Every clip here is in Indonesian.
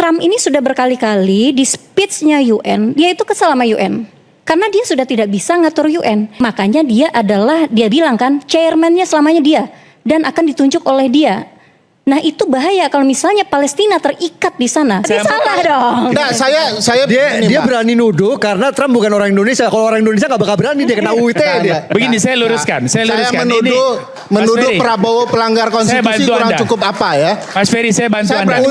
Trump ini sudah berkali-kali di speech-nya UN, dia itu kesal sama UN. Karena dia sudah tidak bisa ngatur UN. Makanya dia bilang kan, chairman-nya selamanya dia. Dan akan ditunjuk oleh dia. Nah itu bahaya kalau misalnya Palestina terikat di sana. Tapi salah dong. Nah dia berani nuduh karena Trump bukan orang Indonesia. Kalau orang Indonesia gak bakal berani dia kena UU ITE dia. Begini saya luruskan. Saya menuduh Prabowo pelanggar konstitusi kurang cukup apa ya? Mas Ferry saya bantu Anda.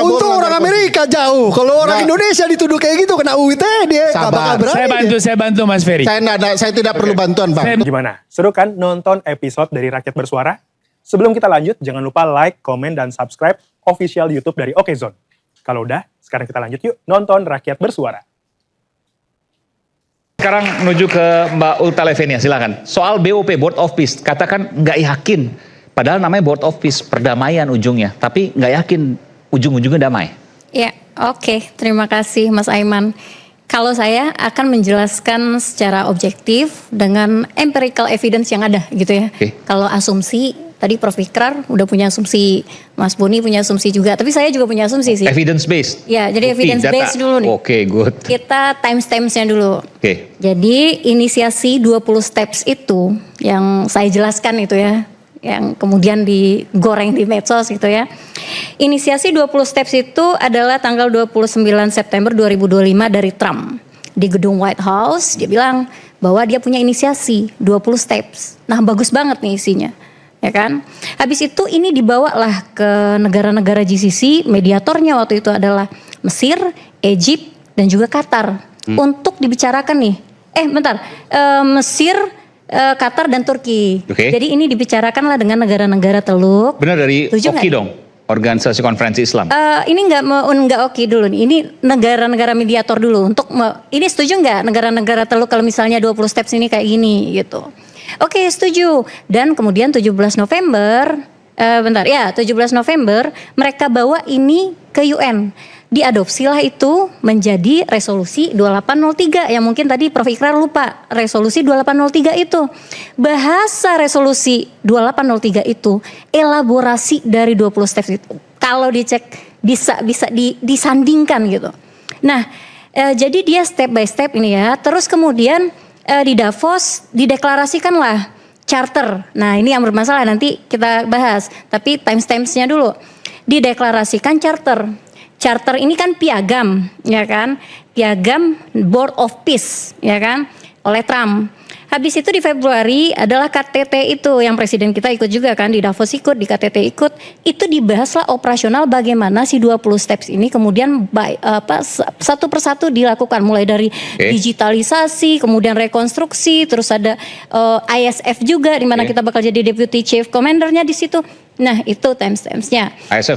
Untung orang Amerika jauh. Kalau orang Indonesia dituduh kayak gitu kena UU ITE dia gak bakal berani. Saya bantu Mas Ferry. Saya tidak perlu bantuan Bang. Gimana? Seru kan nonton episode dari Rakyat Bersuara? Sebelum kita lanjut, jangan lupa like, komen, dan subscribe official YouTube dari Okezone. Kalau udah, sekarang kita lanjut yuk nonton Rakyat Bersuara. Sekarang menuju ke Mbak Ulta Levenia, silakan. Soal BOP, Board of Peace, katakan nggak yakin. Padahal namanya Board of Peace, perdamaian ujungnya. Tapi nggak yakin ujung-ujungnya damai. Ya, oke. Terima kasih Mas Aiman. Kalau saya akan menjelaskan secara objektif dengan empirical evidence yang ada gitu ya. Kalau asumsi, tadi Prof. Ikrar udah punya asumsi, Mas Boni punya asumsi juga. Tapi saya juga punya asumsi sih. Evidence based? Ya, jadi evidence based dulu nih. Oke, good. Kita timestamps-nya dulu. Oke. Jadi inisiasi 20 steps itu yang saya jelaskan itu ya. Yang kemudian digoreng di medsos gitu ya. Inisiasi 20 steps itu adalah tanggal 29 September 2025 dari Trump. Di gedung White House dia bilang bahwa dia punya inisiasi 20 steps. Nah bagus banget nih isinya. Ya kan? Habis itu ini dibawalah ke negara-negara GCC, mediatornya waktu itu adalah Mesir, Egypt, dan juga Qatar. Untuk dibicarakan nih. Mesir, Qatar dan Turki. Jadi ini dibicarakanlah dengan negara-negara Teluk. Benar dari OKI dong, Organisasi Konferensi Islam. Ini nggak OKI dulu nih. Ini negara-negara mediator dulu. Ini setuju nggak negara-negara Teluk kalau misalnya 20 steps ini kayak gini gitu. Oke, setuju. Dan kemudian 17 November 17 November mereka bawa ini ke UN. Diadopsilah itu menjadi resolusi 2803 yang mungkin tadi Prof. Ikrar lupa. Resolusi 2803 itu. Bahasa resolusi 2803 itu elaborasi dari 20 steps itu. Kalau dicek bisa disandingkan gitu. Nah, jadi dia step by step ini ya. Terus kemudian di Davos dideklarasikanlah charter. Nah, ini yang bermasalah nanti kita bahas. Tapi timestamps-nya dulu. Dideklarasikan charter. Charter ini kan piagam, ya kan? Piagam Board of Peace, ya kan? Oleh Trump. Habis itu di Februari adalah KTT itu yang presiden kita ikut juga kan, di Davos ikut, di KTT ikut. Itu dibahaslah operasional bagaimana si 20 steps ini kemudian satu persatu dilakukan, mulai dari digitalisasi, kemudian rekonstruksi, terus ada ISF juga di mana kita bakal jadi Deputy Chief Commander-nya di situ. Nah itu timestamps-nya.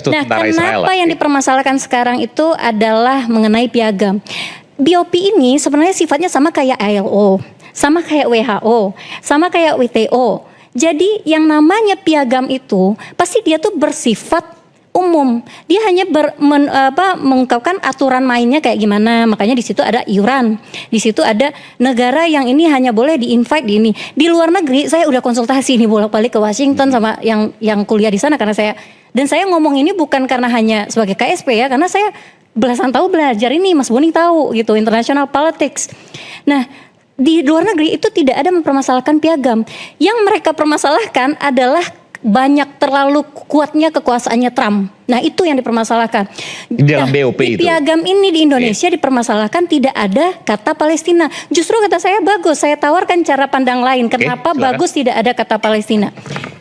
Nah kenapa yang dipermasalahkan sekarang itu adalah mengenai piagam. BOP ini sebenarnya sifatnya sama kayak ILO, sama kayak WHO, sama kayak WTO. Jadi yang namanya piagam itu pasti dia tuh bersifat umum. Dia hanya mengungkapkan aturan mainnya kayak gimana. Makanya di situ ada iuran. Di situ ada negara yang ini hanya boleh di-invite di ini. Di luar negeri saya udah konsultasi nih bolak-balik ke Washington sama yang kuliah di sana karena saya ngomong ini bukan karena hanya sebagai KSP ya, karena saya belasan tahun belajar ini, Mas Boni tahu gitu, international politics. Nah, di luar negeri itu tidak ada mempermasalahkan piagam. Yang mereka permasalahkan adalah banyak terlalu kuatnya kekuasaannya Trump. Nah itu yang dipermasalahkan. Di dalam BOP itu. Di piagam ini di Indonesia dipermasalahkan tidak ada kata Palestina. Justru kata saya bagus. Saya tawarkan cara pandang lain. Kenapa bagus tidak ada kata Palestina.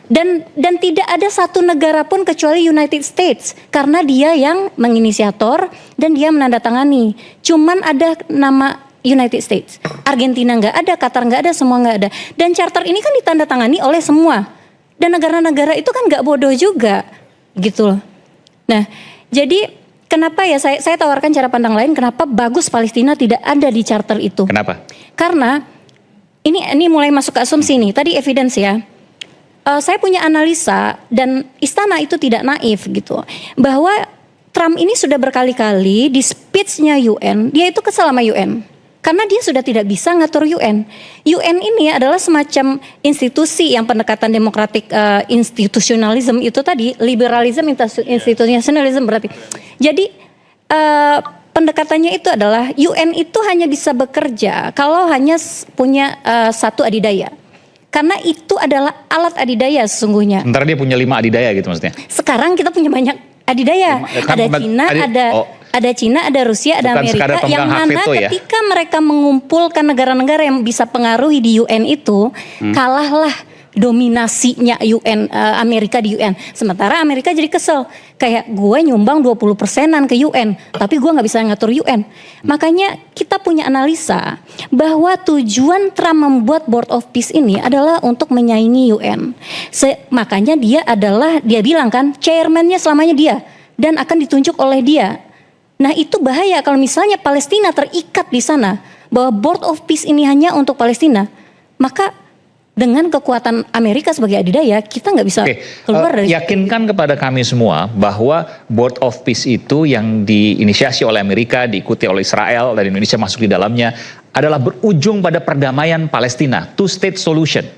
Dan tidak ada satu negara pun kecuali United States. Karena dia yang menginisiator dan dia menandatangani. Cuman ada nama United States. Argentina nggak ada, Qatar nggak ada, semua nggak ada. Dan charter ini kan ditandatangani oleh semua. Dan negara-negara itu kan nggak bodoh juga, gitu loh. Nah, jadi kenapa ya saya tawarkan cara pandang lain, kenapa bagus Palestina tidak ada di charter itu? Kenapa? Karena ini mulai masuk ke asumsi nih. Tadi evidence ya. Saya punya analisa dan istana itu tidak naif gitu, bahwa Trump ini sudah berkali-kali di speech-nya UN, dia itu kesal sama UN. Karena dia sudah tidak bisa ngatur UN. UN ini adalah semacam institusi yang pendekatan demokratik, institusionalisme itu tadi, liberalism, institusionalism berarti. Jadi pendekatannya itu adalah UN itu hanya bisa bekerja kalau hanya punya satu adidaya. Karena itu adalah alat adidaya sesungguhnya. Sementara dia punya 5 adidaya gitu maksudnya. Sekarang kita punya banyak adidaya. Ada Cina, ada Rusia, ada Bukan sekadar Amerika, yang pemegang hak mana veto ya? ketika mereka mengumpulkan negara-negara yang bisa pengaruhi di UN itu, kalahlah dominasinya UN, Amerika di UN. Sementara Amerika jadi kesel, kayak gue nyumbang 20%-an ke UN, tapi gue nggak bisa ngatur UN. Makanya kita punya analisa bahwa tujuan Trump membuat Board of Peace ini adalah untuk menyaingi UN. Makanya dia bilang kan, chairman-nya selamanya dia dan akan ditunjuk oleh dia. Nah itu bahaya kalau misalnya Palestina terikat di sana bahwa Board of Peace ini hanya untuk Palestina, maka dengan kekuatan Amerika sebagai adidaya kita nggak bisa keluar dari. Yakinkan kepada kami semua bahwa Board of Peace itu yang diinisiasi oleh Amerika, diikuti oleh Israel dan Indonesia masuk di dalamnya adalah berujung pada perdamaian Palestina, two-state solution.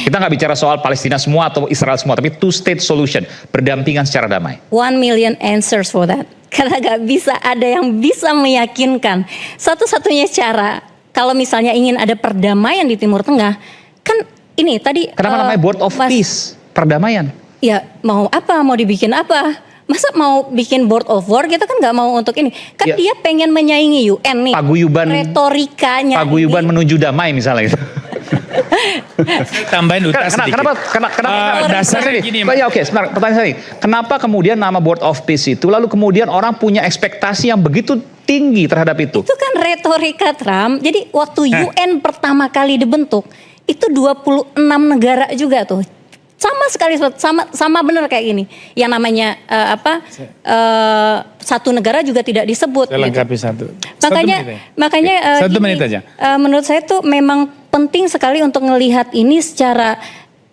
Kita nggak bicara soal Palestina semua atau Israel semua, tapi two-state solution, berdampingan secara damai. 1 million answers for that. Karena gak bisa ada yang bisa meyakinkan. Satu-satunya cara kalau misalnya ingin ada perdamaian di Timur Tengah, kan ini tadi. Kenapa namanya Board of Peace, perdamaian? Ya mau apa, mau dibikin apa? Masa mau bikin Board of War, kita kan gak mau untuk ini. Kan dia pengen menyaingi UN nih. Paguyuban, retorikanya paguyuban menuju damai misalnya gitu. Tambahin Uta sedikit. Kenapa dasarnya gini, Mas. Ya oke, sebentar, pertanyaan saya. Kenapa kemudian nama Board of Peace itu lalu kemudian orang punya ekspektasi yang begitu tinggi terhadap itu? Itu kan retorika Trump. Jadi waktu UN pertama kali dibentuk, itu 26 negara juga tuh. Sama sekali, sama benar kayak gini. Yang namanya satu negara juga tidak disebut. Saya lengkapi satu. Makanya satu menit aja. Menurut saya tuh memang penting sekali untuk melihat ini secara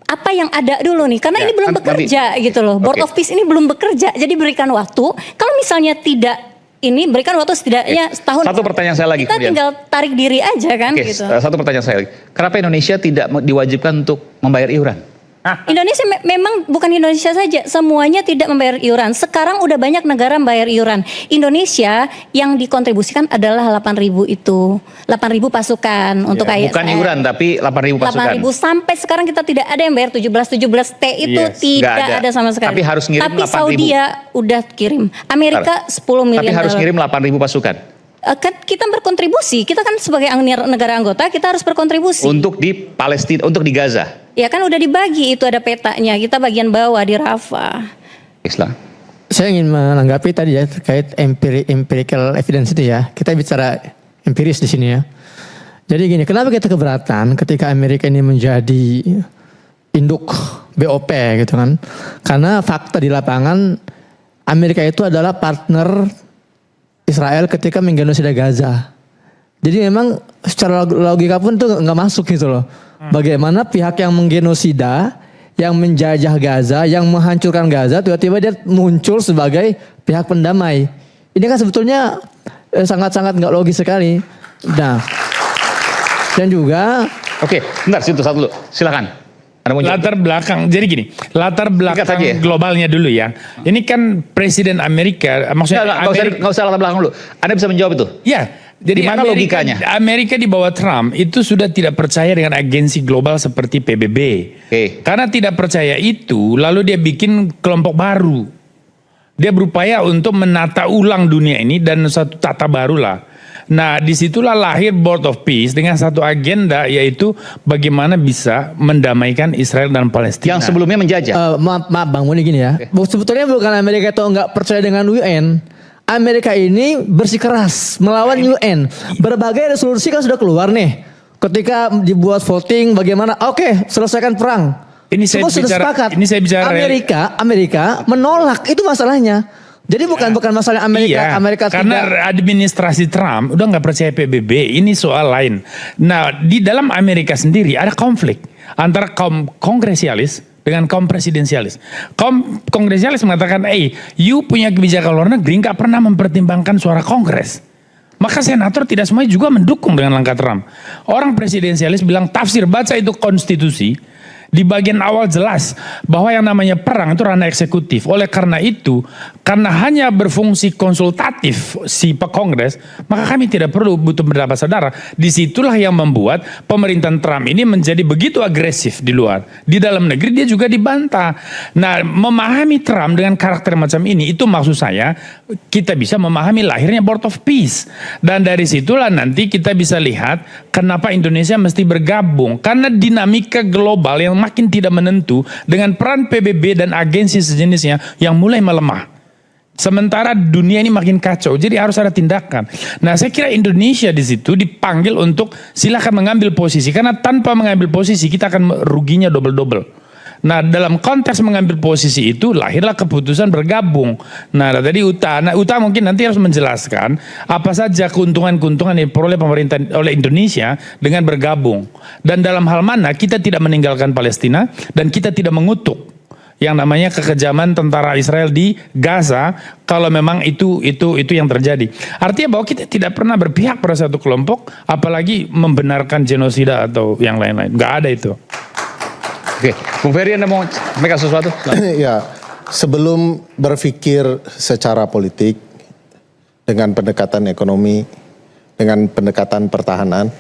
apa yang ada dulu nih, karena ini belum bekerja gitu loh. Board of Peace ini belum bekerja, jadi berikan waktu. Kalau misalnya tidak ini, berikan waktu setidaknya setahun. Satu pertanyaan saya lagi kita kemudian. tinggal tarik diri aja kan gitu. Satu pertanyaan saya lagi. Kenapa Indonesia tidak diwajibkan untuk membayar iuran? Indonesia memang bukan Indonesia saja, semuanya tidak membayar iuran. Sekarang udah banyak negara membayar iuran. Indonesia yang dikontribusikan adalah 8.000 itu. 8.000 pasukan untuk ISR. Bukan iuran tapi 8.000 pasukan. 8.000 sampai sekarang kita tidak ada yang bayar 17T itu tidak ada sama sekali. Tapi harus ngirim 8.000. Tapi Saudi udah kirim. Amerika 10 miliar. Tapi harus ngirim 8.000 pasukan. Kan kita berkontribusi, kita kan sebagai negara anggota kita harus berkontribusi. Untuk di Palestina, untuk di Gaza. Ya kan udah dibagi, itu ada petanya, kita bagian bawah di Rafah. Islam. Saya ingin menanggapi tadi ya terkait empirical evidence itu ya. Kita bicara empiris di sini ya. Jadi gini, kenapa kita keberatan ketika Amerika ini menjadi induk BOP gitu kan? Karena fakta di lapangan Amerika itu adalah partner Israel ketika menggenosida Gaza. Jadi memang secara logika pun itu nggak masuk gitu loh. Bagaimana pihak yang menggenosida, yang menjajah Gaza, yang menghancurkan Gaza, tiba-tiba dia muncul sebagai pihak pendamai. Ini kan sebetulnya sangat-sangat nggak logis sekali. Nah, dan juga, oke, bentar situ satu dulu, silakan. Latar belakang, jadi gini, latar belakang globalnya dulu ya. Ini kan Presiden Amerika, maksudnya nggak usah latar belakang dulu. Anda bisa menjawab itu? Ya, jadi mana logikanya? Amerika di bawah Trump itu sudah tidak percaya dengan agensi global seperti PBB. Karena tidak percaya itu, lalu dia bikin kelompok baru. Dia berupaya untuk menata ulang dunia ini dan satu tata baru lah. Nah, disitulah lahir Board of Peace dengan satu agenda, yaitu bagaimana bisa mendamaikan Israel dan Palestina. Yang sebelumnya menjajah. Maaf Bang Muni gini ya. Sebetulnya bukan Amerika itu nggak percaya dengan UN. Amerika ini bersikeras melawan UN. Berbagai resolusi kan sudah keluar nih. Ketika dibuat voting bagaimana, oke, selesaikan perang. Ini saya sudah sepakat. Ini saya bicara. Amerika menolak, itu masalahnya. Jadi bukan masalah Amerika. Amerika karena administrasi Trump udah nggak percaya PBB. Ini soal lain. Nah, di dalam Amerika sendiri ada konflik antara kaum kongresialis dengan kaum presidensialis. Kaum kongresialis mengatakan, you punya kebijakan luar negeri nggak pernah mempertimbangkan suara Kongres. Maka senator tidak semuanya juga mendukung dengan langkah Trump. Orang presidensialis bilang tafsir, baca itu konstitusi. Di bagian awal jelas bahwa yang namanya perang itu ranah eksekutif. Oleh karena itu, karena hanya berfungsi konsultatif si Kongres, maka kami tidak perlu butuh pendapat saudara. Disitulah yang membuat pemerintahan Trump ini menjadi begitu agresif di luar. Di dalam negeri dia juga dibantah. Nah, memahami Trump dengan karakter macam ini, itu maksud saya kita bisa memahami lahirnya Board of Peace. Dan dari situlah nanti kita bisa lihat kenapa Indonesia mesti bergabung. Karena dinamika global yang makin tidak menentu dengan peran PBB dan agensi sejenisnya yang mulai melemah. Sementara dunia ini makin kacau, jadi harus ada tindakan. Nah, saya kira Indonesia di situ dipanggil untuk silakan mengambil posisi, karena tanpa mengambil posisi kita akan ruginya double-double. Nah, dalam konteks mengambil posisi itu lahirlah keputusan bergabung. Nah, tadi Uta mungkin nanti harus menjelaskan apa saja keuntungan-keuntungan yang diperoleh pemerintah oleh Indonesia dengan bergabung. Dan dalam hal mana kita tidak meninggalkan Palestina dan kita tidak mengutuk yang namanya kekejaman tentara Israel di Gaza kalau memang itu yang terjadi. Artinya bahwa kita tidak pernah berpihak pada satu kelompok, apalagi membenarkan genosida atau yang lain-lain. Nggak ada itu. Oke, Bung Ferry, Anda mau sampaikan sesuatu? Ya, sebelum berpikir secara politik dengan pendekatan ekonomi, dengan pendekatan pertahanan,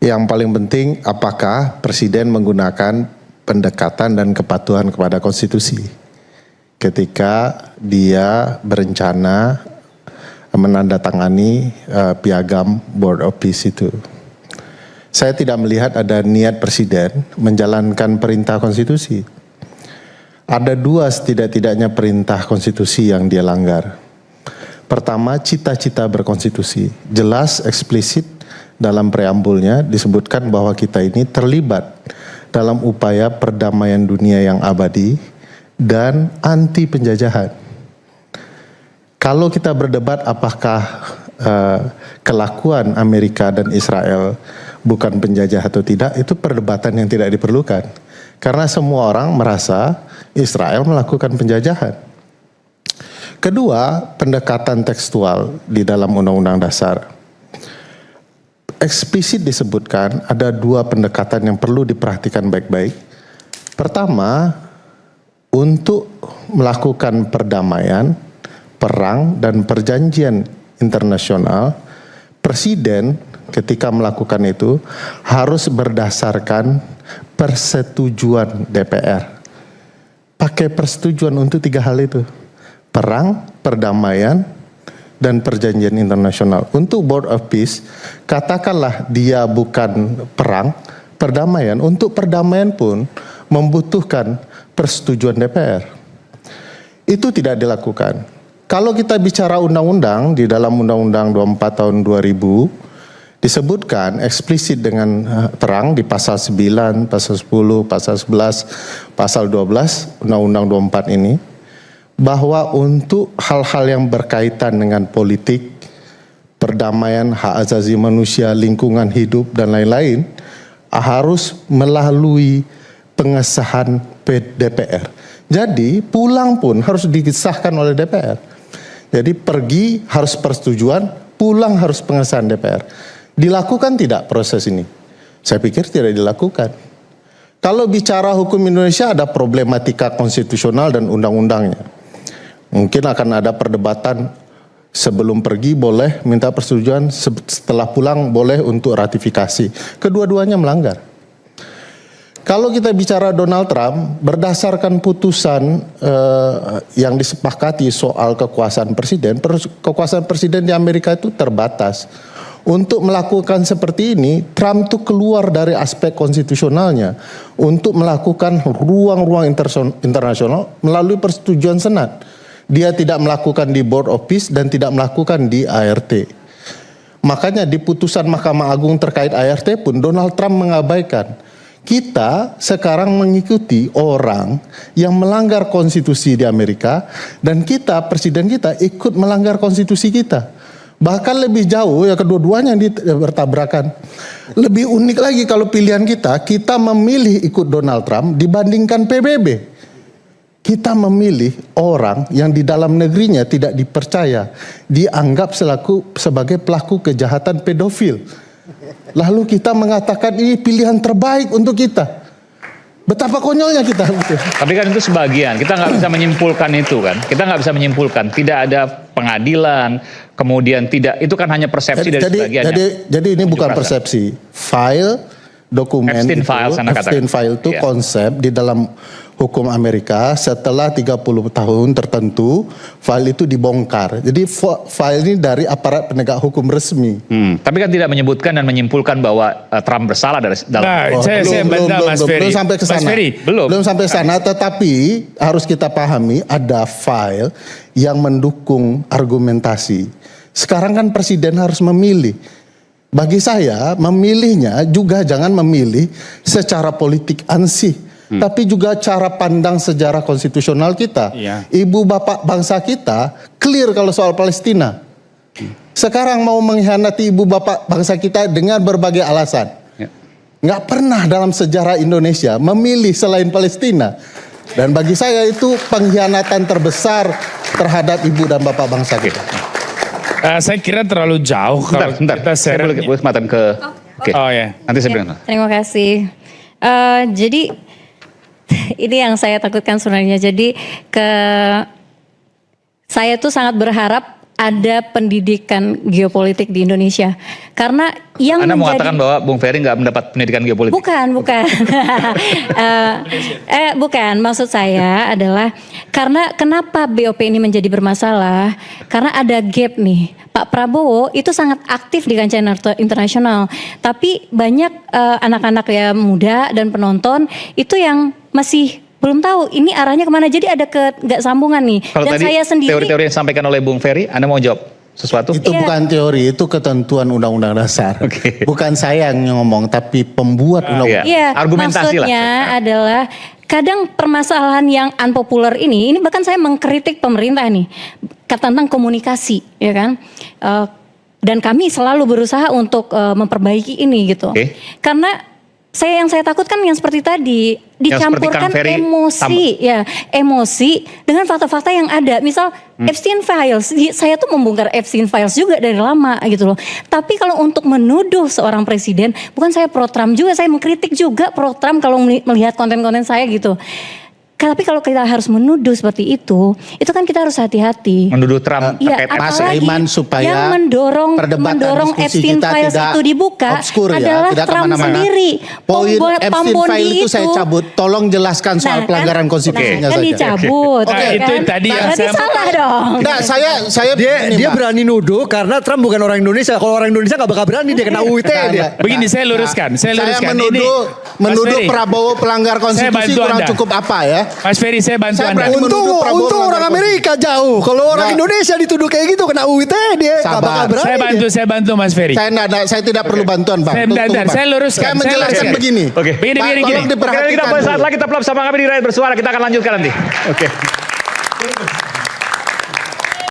yang paling penting apakah Presiden menggunakan pendekatan dan kepatuhan kepada konstitusi ketika dia berencana menandatangani piagam Board of Peace itu. Saya tidak melihat ada niat Presiden menjalankan perintah konstitusi. Ada dua setidak-tidaknya perintah konstitusi yang dia langgar. Pertama, cita-cita berkonstitusi. Jelas, eksplisit dalam preambulnya disebutkan bahwa kita ini terlibat dalam upaya perdamaian dunia yang abadi dan anti penjajahan. Kalau kita berdebat apakah kelakuan Amerika dan Israel bukan penjajah atau tidak, itu perdebatan yang tidak diperlukan. Karena semua orang merasa Israel melakukan penjajahan. Kedua, pendekatan tekstual di dalam Undang-Undang Dasar. Eksplisit disebutkan ada dua pendekatan yang perlu diperhatikan baik-baik. Pertama, untuk melakukan perdamaian, perang, dan perjanjian internasional, Presiden ketika melakukan itu harus berdasarkan persetujuan DPR. Pakai persetujuan untuk tiga hal itu. Perang, perdamaian, dan perjanjian internasional. Untuk Board of Peace, katakanlah dia bukan perang, perdamaian. Untuk perdamaian pun membutuhkan persetujuan DPR. Itu tidak dilakukan. Kalau kita bicara undang-undang, di dalam Undang-Undang 24 tahun 2000, disebutkan eksplisit dengan terang di pasal 9, pasal 10, pasal 11, pasal 12, Undang-Undang 24 ini, bahwa untuk hal-hal yang berkaitan dengan politik, perdamaian, hak asasi manusia, lingkungan hidup, dan lain-lain, harus melalui pengesahan DPR. Jadi pulang pun harus disahkan oleh DPR. Jadi pergi harus persetujuan, pulang harus pengesahan DPR. Dilakukan tidak proses ini? Saya pikir tidak dilakukan. Kalau bicara hukum Indonesia ada problematika konstitusional dan undang-undangnya. Mungkin akan ada perdebatan sebelum pergi boleh minta persetujuan, setelah pulang boleh untuk ratifikasi. Kedua-duanya melanggar. Kalau kita bicara Donald Trump, berdasarkan putusan yang disepakati soal kekuasaan presiden di Amerika itu terbatas. Untuk melakukan seperti ini, Trump itu keluar dari aspek konstitusionalnya untuk melakukan ruang-ruang internasional melalui persetujuan Senat. Dia tidak melakukan di Board of Peace dan tidak melakukan di ART. Makanya di putusan Mahkamah Agung terkait ART pun Donald Trump mengabaikan. Kita sekarang mengikuti orang yang melanggar konstitusi di Amerika dan kita, presiden kita ikut melanggar konstitusi kita. Bahkan lebih jauh ya kedua-duanya bertabrakan. Lebih unik lagi kalau pilihan kita memilih ikut Donald Trump dibandingkan PBB. Kita memilih orang yang di dalam negerinya tidak dipercaya, dianggap sebagai pelaku kejahatan pedofil. Lalu kita mengatakan ini pilihan terbaik untuk kita. Betapa konyolnya kita. Tapi kan itu sebagian, kita nggak bisa menyimpulkan itu kan. Kita nggak bisa menyimpulkan, tidak ada pengadilan, kemudian tidak, itu kan hanya persepsi dari sebagian. Jadi ini bukan persepsi. File, dokumen Epstein Files, Anda katakan. Epstein File itu Iya. konsep di dalam hukum Amerika setelah 30 tahun tertentu, file itu dibongkar. Jadi file ini dari aparat penegak hukum resmi. Tapi kan tidak menyebutkan dan menyimpulkan bahwa Trump bersalah dari dalam. Nah, saya bantah Mas Ferry. Belum sampai ke Mas sana. Ferry, Belum sampai sana, tetapi harus kita pahami ada file yang mendukung argumentasi. Sekarang kan presiden harus memilih. Bagi saya, memilihnya juga jangan memilih secara politik ansih. Tapi juga cara pandang sejarah konstitusional kita. Iya. Ibu bapak bangsa kita clear kalau soal Palestina. Sekarang mau mengkhianati ibu bapak bangsa kita dengan berbagai alasan. Ya. Nggak pernah dalam sejarah Indonesia memilih selain Palestina. Dan bagi saya itu pengkhianatan terbesar terhadap ibu dan bapak bangsa kita. Saya kira terlalu jauh kalau Bentar, kita saya boleh kesempatan ke... Oke. Oh ya. Nanti saya Ya, bilang. terima kasih. Jadi ini yang saya takutkan sebenarnya. Jadi saya tuh sangat berharap ada pendidikan geopolitik di Indonesia. Karena yang Anda mengatakan bahwa Bung Ferry nggak mendapat pendidikan geopolitik? Bukan. Bukan. Maksud saya adalah karena kenapa BOP ini menjadi bermasalah? Karena ada gap nih. Pak Prabowo itu sangat aktif di kancah internasional. Tapi banyak anak-anak ya muda dan penonton itu yang masih belum tahu ini arahnya kemana. Jadi ada nggak sambungan nih. Kalau Dan tadi saya sendiri teori-teori yang disampaikan oleh Bung Ferry, Anda mau jawab sesuatu? Itu bukan teori, itu ketentuan undang-undang dasar. Oke. Bukan saya yang ngomong, tapi pembuat undang-undang. Iya, Argumentasi lah. maksudnya adalah kadang permasalahan yang unpopular ini bahkan saya mengkritik pemerintah nih tentang komunikasi, ya kan? Dan kami selalu berusaha untuk memperbaiki ini gitu. Oke. Karena yang saya takutkan yang seperti tadi dicampurkan Kang Ferry emosi, emosi dengan fakta-fakta yang ada. Misal Epstein Files, saya tuh membongkar Epstein Files juga dari lama gitu loh. Tapi kalau untuk menuduh seorang presiden, bukan saya pro Trump juga, saya mengkritik juga pro Trump kalau melihat konten-konten saya gitu. Tapi kalau kita harus menuduh seperti itu kan kita harus hati-hati. Menuduh Trump Iya, terkait Mas apalagi Aiman, supaya yang mendorong diskusi Epstein kita Files tidak itu dibuka obskur ya, adalah tidak Trump kemana-mana. sendiri. Poin Epstein File itu saya itu. cabut. Tolong jelaskan soal pelanggaran konstitusinya kan saja. dicabut. Nah, ya itu kan? tadi yang Berarti saya- salah dong. Enggak, saya Dia Pak. berani nuduh karena Trump bukan orang Indonesia. Kalau orang Indonesia gak bakal berani dia kena UIT dia. Begini, saya luruskan. Saya Saya luruskan. menuduh Mas Ferry, Prabowo pelanggar konstitusi bantu kurang Anda. cukup apa ya? Mas Ferry, saya bantu Saya Anda. berani menuduh Prabowo Untung orang melanggar Amerika jauh. Kalau orang Nggak. Indonesia dituduh kayak gitu kena UIT dia gak Sabar. bakal berani. Saya bantu Mas Ferry. Saya tidak perlu bantuan Bang. Bentar, saya luruskan. Saya menjelaskan luruskan. begini. Oke. Begini, Pak, begini, tolong gini. diperhatikan Kita boleh saat dulu. lagi tetap bersama kami di Rakyat Bersuara. Kita akan lanjutkan nanti. Oke.